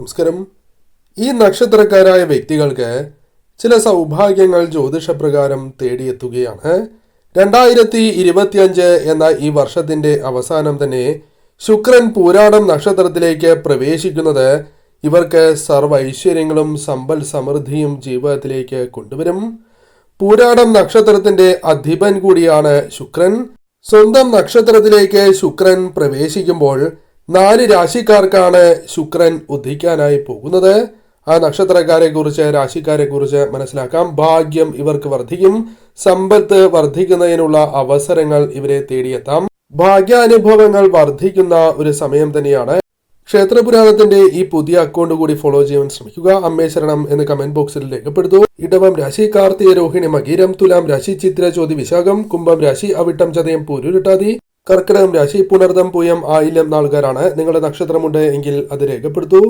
നമസ്കാരം. ഈ നക്ഷത്രക്കാരായ വ്യക്തികൾക്ക് ചില സൗഭാഗ്യങ്ങൾ ജ്യോതിഷപ്രകാരം തേടിയെത്തുകയാണ്. 2025 എന്ന ഈ വർഷത്തിന്റെ അവസാനം തന്നെ ശുക്രൻ പൂരാടം നക്ഷത്രത്തിലേക്ക് പ്രവേശിക്കുന്നത് ഇവർക്ക് സർവ്വ ഐശ്വര്യങ്ങളും സമ്പൽ സമൃദ്ധിയും ജീവിതത്തിലേക്ക് കൊണ്ടുവരും. പൂരാടം നക്ഷത്രത്തിന്റെ അധിപൻ കൂടിയാണ് ശുക്രൻ. സ്വന്തം നക്ഷത്രത്തിലേക്ക് ശുക്രൻ പ്രവേശിക്കുമ്പോൾ 4 രാശിക്കാർക്കാണ് ശുക്രൻ ഉദിക്കാനായി പോകുന്നത്. ആ നക്ഷത്രക്കാരെ കുറിച്ച്, രാശിക്കാരെ കുറിച്ച് മനസ്സിലാക്കാം. ഭാഗ്യം ഇവർക്ക് വർദ്ധിക്കും. സമ്പത്ത് വർദ്ധിക്കുന്നതിനുള്ള അവസരങ്ങൾ ഇവരെ തേടിയെത്താം. ഭാഗ്യാനുഭവങ്ങൾ വർദ്ധിക്കുന്ന ഒരു സമയം തന്നെയാണ്. ക്ഷേത്രപുരാണത്തിന്റെ ഈ പുതിയ അക്കൗണ്ട് കൂടി ഫോളോ ചെയ്യാൻ ശ്രമിക്കുക. അമ്മേ ശരണം എന്ന് കമന്റ് ബോക്സിൽ രേഖപ്പെടുത്തൂ. ഇടവം രാശി കാർത്തിക രോഹിണി മകീരം, തുലാം രാശി ചിത്ര ചോതി വിശാഖം, കുംഭം രാശി അവിട്ടം ചതയം പൂരുരുട്ടാതി, കർക്കിടകം രാശി പുണർദം പൂയം ആയില്യം നാളുകാരാണ്. നിങ്ങളുടെ നക്ഷത്രമുണ്ട് എങ്കിൽ അത് രേഖപ്പെടുത്തൂ.